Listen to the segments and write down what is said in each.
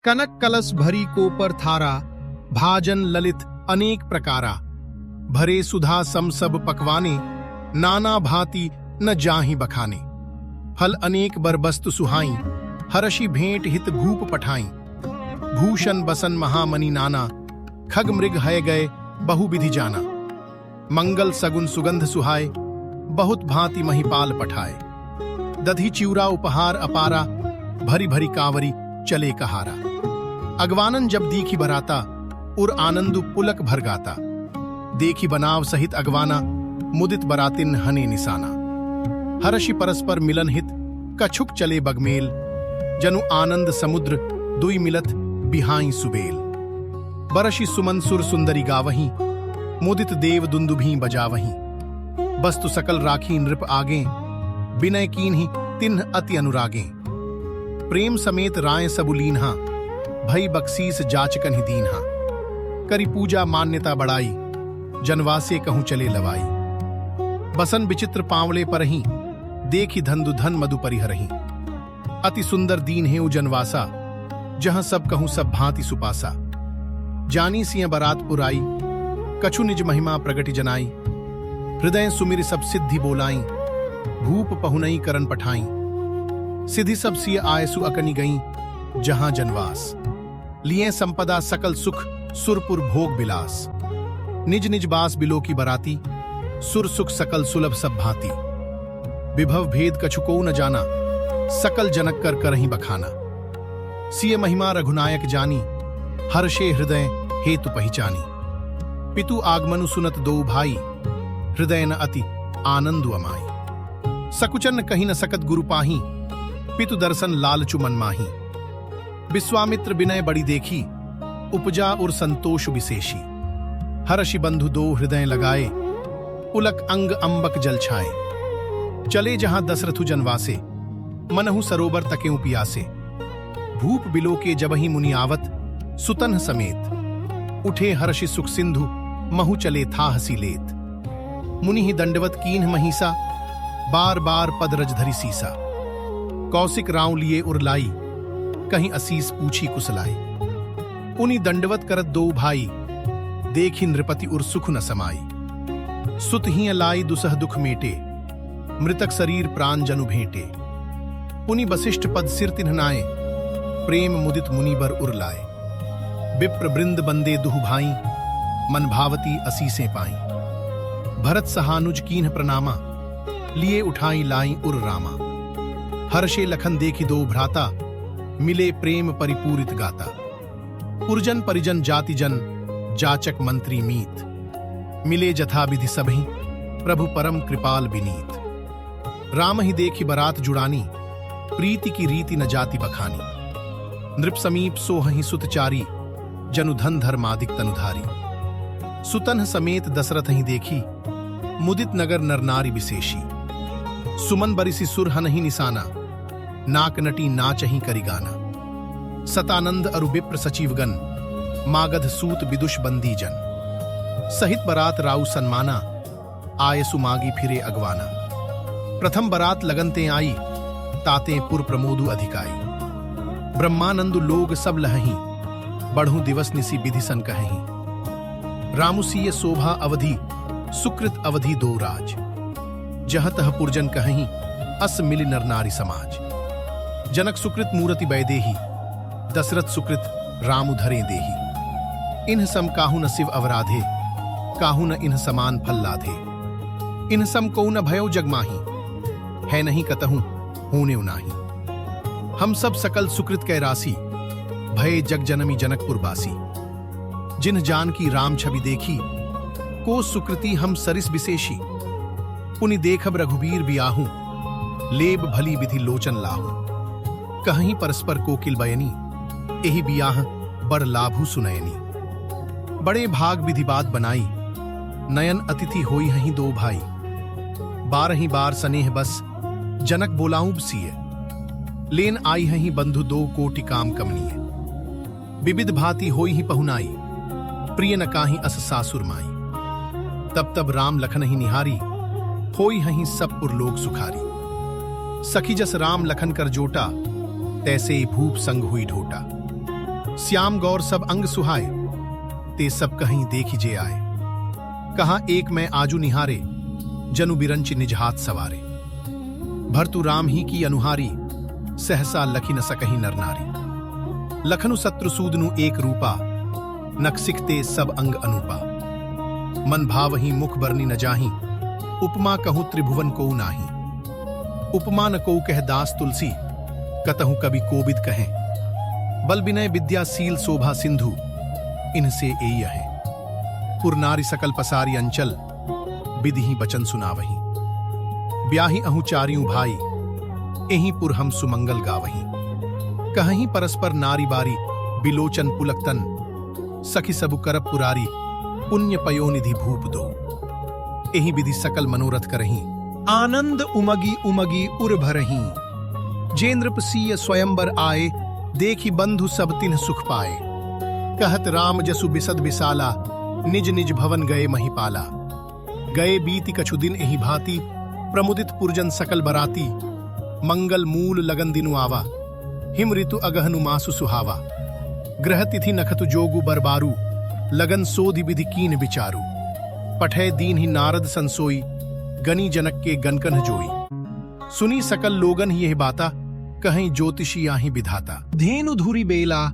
कनक कलश भरी कोपर थारा, भाजन ललित अनेक प्रकारा। भरे सुधा सम सब पकवाने, नाना भांति न जाहि बखाने। फल अनेक बरबस्तु सुहाई, हर्षि भेंट हित भूप पठाई। भूषण बसन महामणि नाना, खग मृग हय गए बहुविधि जाना। मंगल सगुन सुगंध सुहाय, बहुत भांति महिपाल पठाए। दधी चिउरा उपहार अपारा, भरी भरी कांवरी चले कहारा। अगवानन जब दीखी बराता, उर आनंदु पुलक भर गाता। देखी बनाव सहित अगवाना, मुदित बरातिन हने निशाना। हर्षि परस्पर मिलन हित, कछुक चले बगमेल। जनु आनंद समुद्र, दुई मिलत बिहाई सुबेल। बरषि सुमन सुर सुंदरी गावहीं, मुदित देव दुंदुभी बजावहीं। वस्तु सकल राखी नृप आगे, विनय कीन्हि तिन्ह अति अनुरागे। प्रेम समेत राय सबुलीन्हा, भई बक्सीस जाचकन ही दीन्हा। करी पूजा मान्यता बढ़ाई, जनवासे कहूं चले लवाई। बसन विचित्र पांवले परहीं, देखी धंधु धन मधु परिहरहीं। अति सुंदर दीन है जनवासा, जहां सब कहूं सब भांति सुपासा। जानी सिंह बरात पुराई, कछु निज महिमा प्रगति जनाई। हृदय सुमिर सब सिद्धि बोलाई, भूप पहुनई करन पठाई। सिद्धि सब सिय आयसु अकनि गई, जहां जनवास। लिए संपदा सकल सुख, सुरपुर भोग बिलास। निज निज बास बिलो की बराती, सुर सुख सकल सुलभ सब भांति। विभव भेद कछुको न जाना, सकल जनक कर करहीं बखाना। सिय महिमा रघुनायक जानी, हर्षे हृदय हेतु पहचानी। पितु आगमनु सुनत दो भाई, हृदय न अति आनंदु अमाई। सकुचन कहीं न सकत गुरु पाही, पितु दर्शन लालचु मन माही। विश्वामित्र विनय बड़ी देखी, उपजा और संतोष विशेषी। हर्षि बंधु दो हृदय लगाए, पुलक अंग अंबक जल छाए। चले जहां दशरथु जनवासे, मनहु सरोवर तकेउ पियासे। भूप बिलो के जबहि मुनि आवत, सुतन्ह समेत। उठे हर्षि सुख सिंधु, महु चले था हसी लेत। मुनि ही दंडवत कीन्ह महिषा, बार बार पद रज धरि सीसा। कौशिक राव लिए उर लाई, कहीं असीस पूछी कुसलाई। उनि दंडवत करत दो भाई, देखी नृपति उर सुख न समाई। सुत ही लाई दुसह दुख मेटे, मृतक शरीर प्राण जनु भेंटे। पुनि वशिष्ठ पद सिर तिन्ह नाए, प्रेम मुदित मुनि बर उर लाए। विप्र वृंद बंदे दुहु भाई, मन भावती असीसें पाई। भरत सहानुज कीन्ह प्रणामा, लिए उठाई लाई उर रामा। हर्षे लखन देखी दो भ्राता, मिले प्रेम परिपूरित गाता। पुरजन परिजन जाति जन, जाचक मंत्री मीत। मिले जथा विधि सबहि, प्रभु परम कृपाल विनीत। राम ही देखी बरात जुड़ानी, प्रीति की रीति न जाति बखानी। नृप समीप सोहहि सुतचारी, जनु धन धर्मादिक तनुधारी। सुतन्ह समेत दशरथ ही देखी, मुदित नगर नर नारी विशेषी। सुमन बरिसी सुर हनहि निशाना, नाक नटी नाचहि करि गाना। सतानंद अरु विप्र सचिवगण, मागध सूत विदुष बंदी जन। सहित बरात राउ सन्माना, आयसु मागी फिरे अगवाना। प्रथम बरात लगनते आई, ताते पुर प्रमोदु अधिकाई। ब्रह्मानंदु लोग सब लहहीं, बढ़ू दिवस निसी विधि सन कहहीं। रामुसीय शोभा अवधि, सुकृत अवधि दो राज। जह तह पुरजन कहहीं, अस मिलि नर नारी समाज। जनक सुकृत मूरति बैदेही, दशरथ सुकृत रामु धरे देही। इन्ह सम काहू न शिव अवराधे, काहू न इन्ह समान फल लाधे। इन्ह सम को न भयो जगमाही, है नहीं कतहूं होने उनाही। हम सब सकल सुकृत कै राशि, भये जग जनमी जनकपुर बासी। जिन्ह जान की राम छवि देखी, को सुकृति हम सरिस विशेषी। पुनि देखब रघुबीर बियाहू, लेब भली विधि लोचन लाहू। कहीं परस्पर कोकिल बयनी, एहि बियाह बड़ लाभु सुनयनी। बड़े भाग विधि बात बनाई, नयन अतिथि होई हहीं दो भाई। बारही बार सनेह बस, जनक बोलाऊं सिय। लेन आई हहीं बंधु दो कोटि काम कमनीय। विविध भांति होई ही पहुनाई, प्रिय न काहि अस सासुर माई। तब तब राम लखन ही निहारी, होई हहीं सब पुर लोग सुखारी। सखी जस राम लखन कर जोटा, तैसे ही भूप संग हुई ढोटा। श्याम गौर सब अंग सुहाए, ते सब कहीं देखी जे आए। कहा एक मैं आजू निहारे, जनु बिरंच निज हाथ सवारे। भरतु राम ही की अनुहारी, सहसा लखी न सकहीं नर नारी। लखनु शत्रु सूदनु एक रूपा, नख सिखते सब अंग अनूपा। मन भावही मुख बरनी न जाही, उपमा कहूं त्रिभुवन को नाही। उपमा न को कह दास तुलसी, कतहु कवि कोबिद कहें। बल विनय विद्याशील शोभा सिंधु, इनसे एय है। पुर नारी सकल पसारी अंचल, बिधि बचन सुनावहीं। ब्याही अहु चारियों भाई, एही पुर हम सुमंगल गावहीं। कहीं परस्पर नारी बारी, बिलोचन पुलक तन। सखी सबु करप पुरारी, पुण्य पयोनिधि भूप दो। एही विधि सकल मनोरथ करहीं, आनंद उमगी उमगी उर भरहीं। जेन्द्रपसीय स्वयंवर आए, देखी बंधु सब तिन्ह सुख पाए। कहत राम जसु बिसद बिसाला, निज निज भवन गए महिपाला। गए बीती कछु दिन एही भांति, प्रमुदित पुरजन सकल बराती। मंगल मूल लगन दिनु आवा, हिम ऋतु अगहनु मासु सुहावा। ग्रह तिथि नखतु जोगु बरबारू, लगन सोधि विधि कीन विचारू। पठे दीन ही नारद संसोई, गनी जनक के गनकन जोई। सुनी सकल लोगन ही यह बाता, कहीं ज्योतिषी आही विधाता। धेनु धुरी बेला,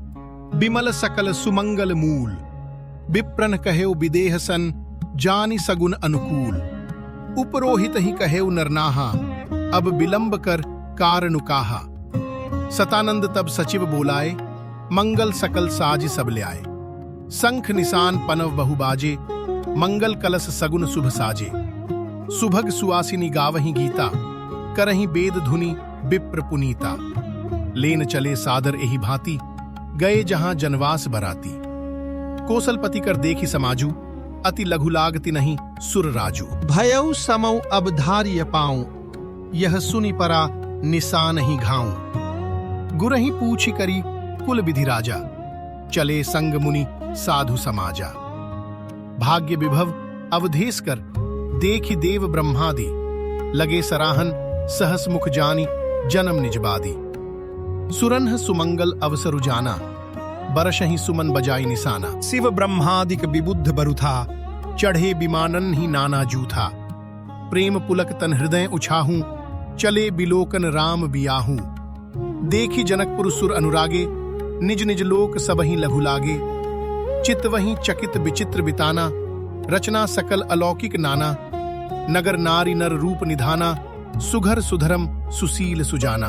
बिमल सकल सुमंगल मूल। विप्रन कहेउ विदेह सन, जानि सगुन अनुकूल। उपरोहित ही कहेउ नरनाहा, अब विलंब कर कारनु काहा। सतानंद तब सचिव बोलाए, मंगल सकल साज सब ले आए। शंख निशान पनव बहु बाजे, मंगल कलश सगुन शुभ साजे। सुभग सुआसिनी गावहीं गीता, करहीं वेद धुनि विप्र पुनीता। लेन चले सादर एही भांति, गए जहां जनवास बराती। कौशलपति कर देखी समाजू, अति लघु लागति नहीं सुर राजू। भयउ समौ अब धार्य पाऊं, यह सुनि परा निशान ही घाऊं। गुरहि पूछी करी कुल विधि राजा, चले संग मुनि साधु समाजा। भाग्य विभव अवधेश कर, देखी देव ब्रह्मादि। लगे सराहन सहस मुख जानी, जन्म निजबादी। सुरन्ह सुमंगल अवसरु जाना, बरसहि सुमन बजाई निशाना। शिव ब्रह्मादिक विबुद्ध बरुथा, चढ़े विमानन ही नाना जूथा। प्रेम पुलक तन हृदय उछाहूं, चले बिलोकन राम बियाहूं। देखी जनकपुर सुर अनुरागे, निज निज लोक सबहि लघु लागे। चित वहीं चकित विचित्र बिताना, रचना सकल अलौकिक नाना। नगर नारी नर रूप निधाना, सुघर सुधरम सुशील सुजाना।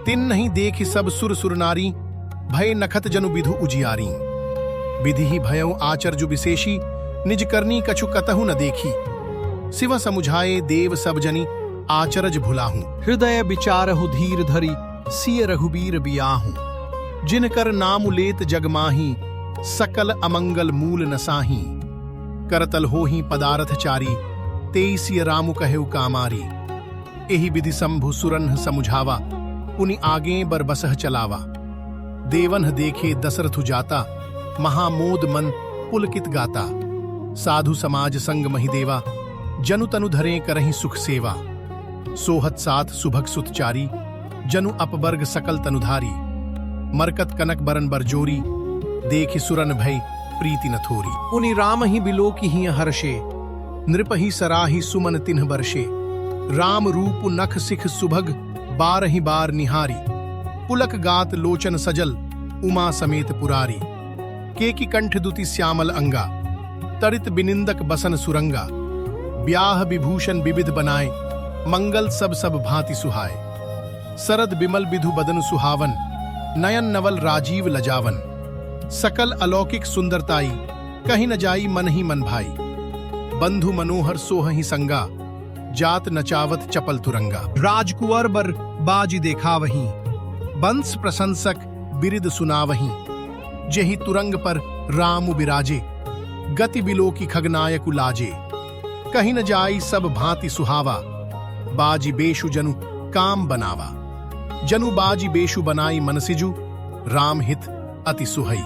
तिन नहीं देखी सब सुर सुर नारी, भय नखत जनु विधु उजियारी। विधि ही भयउ आचर्जु विशेषी, निज करनी कछु कतहु न देखी। शिव समुझाए देव सब जनी, आचरज भुलाहूं। हृदय विचारहु धीर धरी, सिय रघुबीर बियाहूं। जिनकर नाम लेत जगमाही, सकल अमंगल मूल नसाही। करतल होही पदारथ चारी, तेईसिय रामु कहेउ कामारी। एही विधि शंभु सुरन्ह समुझावा, पुनि आगे बर बसह चलावा। देवन्ह देखे दशरथु जाता, महामोद मन पुलकित गाता। साधु समाज संग महिदेवा, जनु तनु धरे करहीं सुख सेवा। सोहत साथ सुभग सुतचारी, जनु अपवर्ग सकल तनुधारी। मरकत कनक बरन बरजोरी, देखि सुरन भय प्रीति न थोरी। पुनि राम ही बिलोकी ही हर्षे, नृप ही सराही सुमन तिन्ह बरषे। राम रूप नख सिख सुभग, बारहि बार निहारी। पुलक गात लोचन सजल, उमा समेत पुरारी। केकी कंठ दुति श्यामल अंगा, तरित बिनिंदक बसन सुरंगा। ब्याह विभूषण विविध बनाए, मंगल सब सब भांति सुहाए। सरद बिमल विधु बदन सुहावन, नयन नवल राजीव लजावन। सकल अलौकिक सुंदरताई, कहीं न जाई मन ही मन भाई। बंधु मनोहर सोह ही संगा, जात नचावत चपल तुरंगा। राजकुंवर बर बाजी देखा वहीं, बंस प्रशंसक बिरिद सुना वहीं। जेहि तुरंग पर रामु बिराजे, गति बिलोकी खगनायकु लाजे। कहीं न जाई सब भांति सुहावा, बाजी बेशु जनु काम बनावा। जनु बाजी बेशु बनाई मनसिजु, राम हित अति सुहई।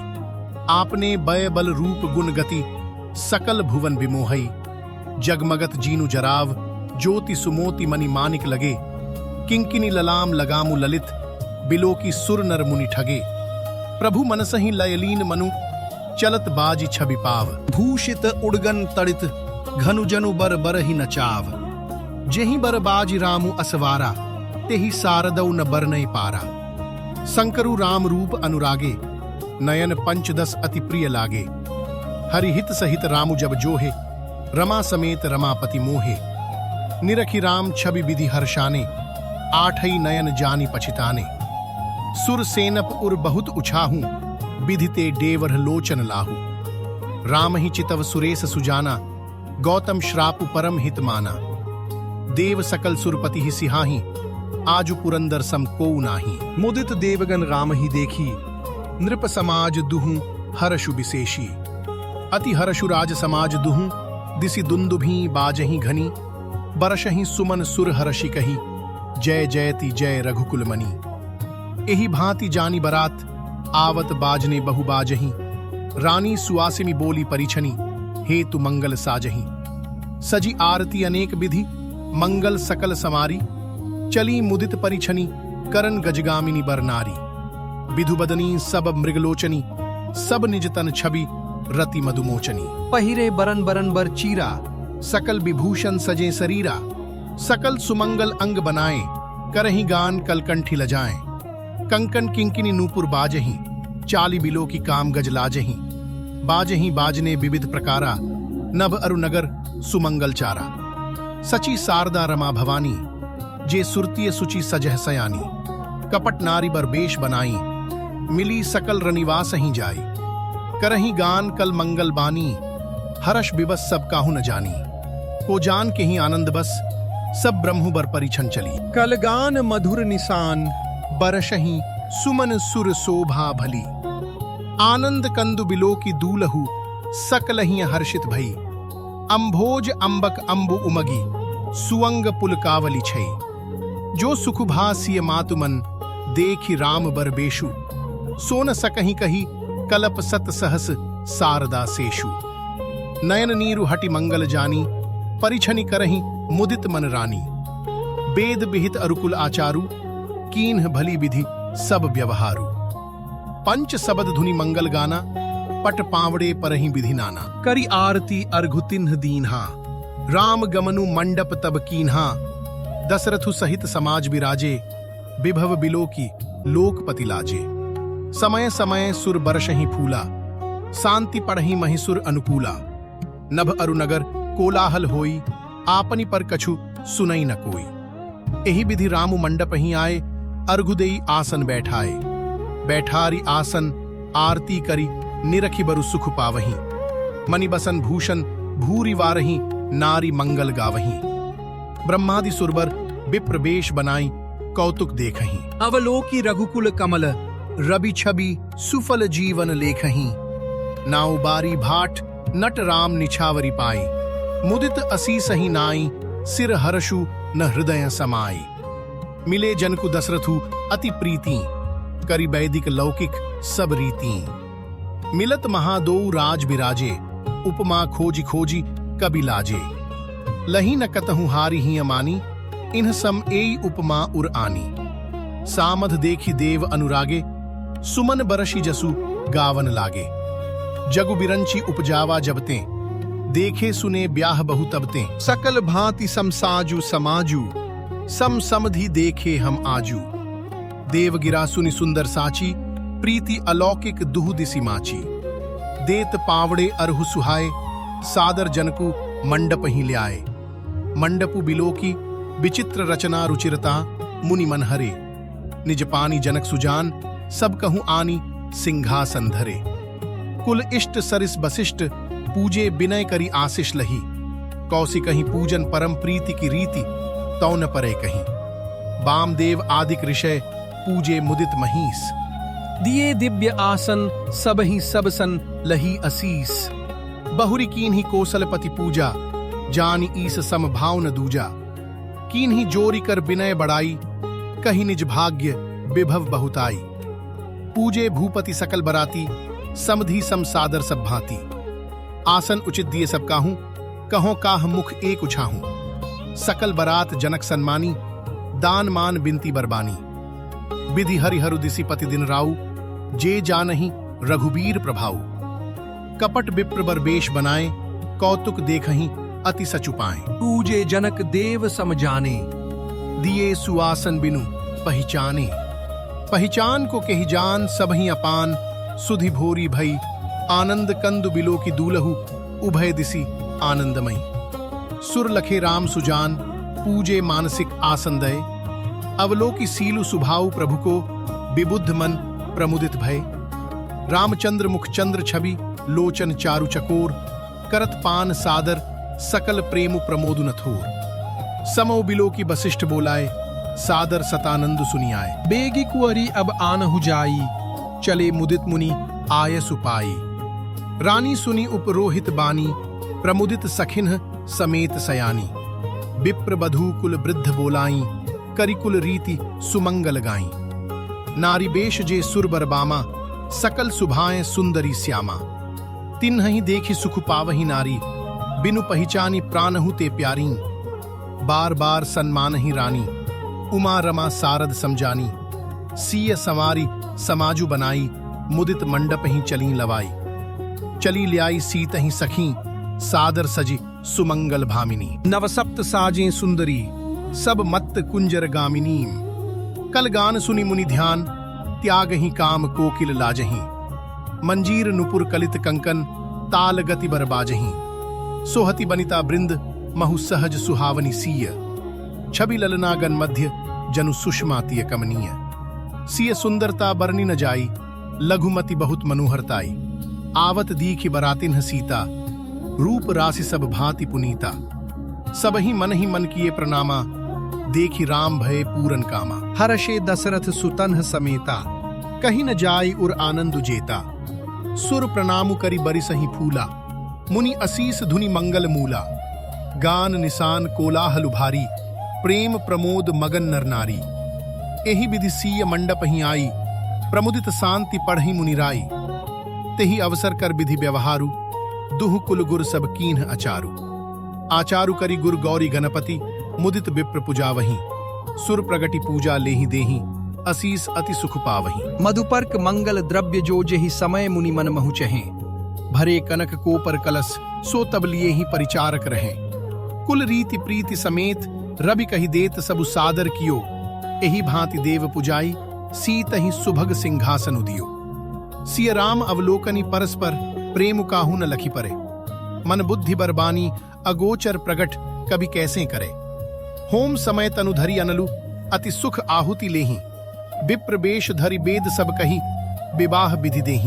आपने बय बल रूप गुण गति, सकल भुवन विमोहई। जगमगत जीनु जराव, ज्योति सुमोति मणि मानिक लगे। किंकिनी ललाम लगामु ललित, बिलोकी सुर नर मुनि ठगे। प्रभु मनसहि लयलीन मनु, चलत बाजी छवि पाव। भूषित उड़गन तड़ित, घनु जनु बर बरहि नचाव। जेहि बर बाजी रामु असवारा, तेहि सारदौ न बरनई पारा। शंकरु राम रूप अनुरागे, नयन पंचदस अति प्रिय लागे। हरिहित सहित रामु जब जोहे, रमा समेत रमापति मोहे। निरखि राम छवि विधि हर्षाने, आठई नयन जानी पछिताने। सुर सेनप उर बहुत उछाहू, विधिते डेवर लोचन लाहू। राम ही चितव सुरेश सुजाना, गौतम श्रापु परम हित माना। देव सकल सुरपति ही सिहाही, आजु पुरंदर सम कोउ नाही। मुदित देवगन राम ही देखी, नृप समाज दुहु हर्षु विशेषी। अति हर्षु राज समाज दुहु, दिसि दुंदुभी बाजहि घनी। बरसहि सुमन सुर हर्षि कही, जय जयति जय रघुकुल मनी। एहि भांति जानी बरात, आवत बाजने बहु बाजही। रानी सुआसिमी बोली परिछनी, हेतु मंगल साजही। सजी आरती अनेक विधि, मंगल सकल समारी। चली मुदित परिछनी, करन गजगामिनी बरनारी। विधु बदनी सब मृगलोचनी, सब निज तन छवि रति मधुमोचनी। पहिरे बरन बरन बर चीरा, सकल विभूषण सजे शरीरा। सकल सुमंगल अंग बनाए, करहि गान कलकंठी लजाएं। कंकन किंकिनी नूपुर बाजही, चाली बिलो की काम गज लाजही। बाजही बाजने विविध प्रकारा, नभ अरु नगर सुमंगल चारा। सची शारदा रमा भवानी, जे सुरतीय सुचि सजह सयानी। कपट नारी बर बेश बनाई, मिली सकल रनिवास ही जाई। करही गान कल मंगल बानी, हर्ष विवश सब काहू न जानी। को जान के ही आनंद बस, सब ब्रह्मु बर परिछन चली। कल गान मधुर निशान, बरसही सुमन सुर शोभा भली। आनंद कंदु बिलो की दूलहु, सकलहि हर्षित भई। अंभोज अंबक अंबु उमगी, सुअंग पुल कावली छई। जो सुख भासिय मातुमन, देखि राम बर बेशु। सोन सकहि कही, कलप सत सहस सारदा सेशु। नयन नीरु हटि मंगल जानी, परिछनि करहि मुदित मन रानी। वेद विहित अरुकुल आचारु, कीन्ह भली विधि सब व्यवहारु। पंच सबद धुनि मंगल गाना, पट पावड़े परहि विधि नाना। करि आरती अर्घु तिन्ह दीन्हा, राम गमनु मंडप तब कीन्हा। दशरथु सहित समाज विराजे, विभव बिलो की लोकपति लाजे। समय समय सुर बरसहि फूला, शांति पढ़हि महिसुर अनुकूला। नभ अरु नगर कोलाहल होई, आपनी पर कछु सुनई न कोई। एहि विधि रामु मंडप ही आए, अर्घु देई आसन बैठाए। बैठारी आसन आरती करी, निरखि बरु सुख पावहीं। मणि बसन भूषण भूरि वारहीं, नारी मंगल गावहीं। ब्रह्मादि सुरबर विप्र वेश बनाई, कौतुक देखहीं। अवलोकी रघुकुल कमल, रवि छवि सुफल जीवन लेखहीं। नाउ बारी भाट, नट राम निछावरी पाई। मुदित असीसहि नाई, सिर हर्षु न हृदय समाई। मिले जनकु दशरथु अति प्रीति, करि वैदिक लौकिक सब रीति। मिलत महादो राज बिराजे, उपमा खोजी खोजी कबि लाजे। लही न कतहु हारि ही अमानी, इन्ह सम एई उपमा उर आनी। सामध देखि देव अनुरागे, सुमन बरषि जसु गावन लागे। जगु बिरंची उपजावा जबते, देखे सुने ब्याह बहु तबते। सकल भांति समसाजु समाजु, सम समधि देखे हम आजू। देव गिरा सुनि सुंदर साची, प्रीति अलौकिक दुहु दिसि माची। देत पावड़े अरहु सुहाए, सादर जनकु मंडप ही ले आए। मंडपु बिलो की विचित्र रचना रुचिरता, मुनि मन हरे। निज पानी जनक सुजान, सब कहूं आनी सिंहासन धरे। कुल इष्ट सरिस बसिष्ठ, पूजे विनय करी आशीष लही। कौसी कहीं पूजन परम प्रीति की रीति, तौ न परे कहीं। वामदेव आदिक ऋषय, पूजे मुदित महीस। दिए दिव्य आसन, सब ही सब सन लही असीस। बहुरी कीन्ही कौशलपति पूजा, जानी ईस सम भाव न दूजा। कीन्ही जोरी कर विनय बढ़ाई, कही निज भाग्य विभव बहुताई। पूजे भूपति सकल बराती, समधि सम सादर सब भांति। आसन उचित दिए सब काहूं, कहो काह मुख एक उछाहूं। सकल बरात जनक सन्मानी, दान मान बिनती बरबानी। विधि हरिहरु दिसि पति दिन राउ, जे जानहि रघुबीर प्रभाऊ। कपट विप्र बर बेश बनाए, कौतुक देखहि अति सचुपाए। पूजे जनक देव सम जाने, दिए सुआसन बिनु पहचाने। पहचान को कहि जान सबहि अपान, सुधि भोरी भई आनंद कंदु बिलो की दूलहु, उभय दिसी आनंदमयी। सुर लखे राम सुजान, पूजे मानसिक आसन दय। अवलोकी सीलु सुभाऊ प्रभु को, विबुद्ध मन प्रमुदित भय। रामचंद्र मुख चंद्र छवि, लोचन चारु चकोर। करत पान सादर, सकल प्रेम प्रमोद न थोर। समो बिलो की वशिष्ठ बोलाए, सादर सतानंद सुनियाए। बेगी कुंवरी अब आनहु जाई, चले मुदित मुनि आय सुपाई। रानी सुनी उपरोहित बानी, प्रमुदित सखिन्ह समेत सयानी। विप्र बधू कुल वृद्ध बोलाई, करिकुल रीति सुमंगल गाई। नारी बेश जे सुर बरबामा, सकल सुभाएं सुंदरी श्यामा। तिन्हि देखी सुख पावही नारी, बिनु पहिचानी प्राणहु ते प्यारी। बार बार सन्मानहि रानी, उमा रमा सारद समझानी। सीय संवारी समाजु बनाई, मुदित मंडप ही चली लवाई। चली ल्याई सीत ही सखी, सादर सजी सुमंगल भामिनी। नवसप्त साजें सुंदरी, सब मत्त कुंजर गामिनी। कल गान सुनि मुनि ध्यान, त्याग ही काम कोकिल लाजही। मंजीर नुपुर कलित कंकन, ताल गति बर बाजही। सोहति बनिता बृंद, महु सहज सुहावनी सीय। छवि ललनागन मध्य, जनु सुषमातीय कमनीय। सीय सुंदरता बरनी न जाई, लघुमति बहुत मनोहरताई। आवत दीखि बरातिन्ह सीता, रूप राशि सब भांति पुनीता। सबहि मन किए प्रणामा, देखि राम भय पूरन कामा। हर्षे दशरथ सुतन्ह समेता, कहीं न जाय उर आनंद जेता। सुर प्रणामु करि बरिसहि फूला, मुनि असीस धुनि मंगल मूला। गान निशान कोलाहल भारी, प्रेम प्रमोद मगन नर नारी। एहि विधि सीय मंडप ही आई, प्रमुदित शांति पढ़हि मुनिराई। तेहि अवसर कर विधि व्यवहारु, दुह कुल गुर सब कीन्ह अचारु। आचारु करि गुर गौरी गणपति, मुदित विप्र पुजावहि। सुर प्रगति पूजा लेहि देहि, असीस अति सुख पावहि। मधुपर्क मंगल द्रव्य जो जेहि समय मुनि मन महु चहें। भरे कनक कोपर कलश, सो तब लिए ही परिचारक रहे। कुल रीति प्रीति समेत, रवि कहि देत सबु सादर कियो। एहि भांति देव पुजाई, सीत ही सुभग सिंहासन उदियो। सिय राम अवलोकनी परस्पर, प्रेम काहू न लखी परे। मन बुद्धि बरबानी, अगोचर प्रगट कभी कैसे करे। होम समय तनुधरि अनलु, अति सुख आहुति लेहि। विप्र बेश धरि वेद सब कही, विवाह विधि देहि।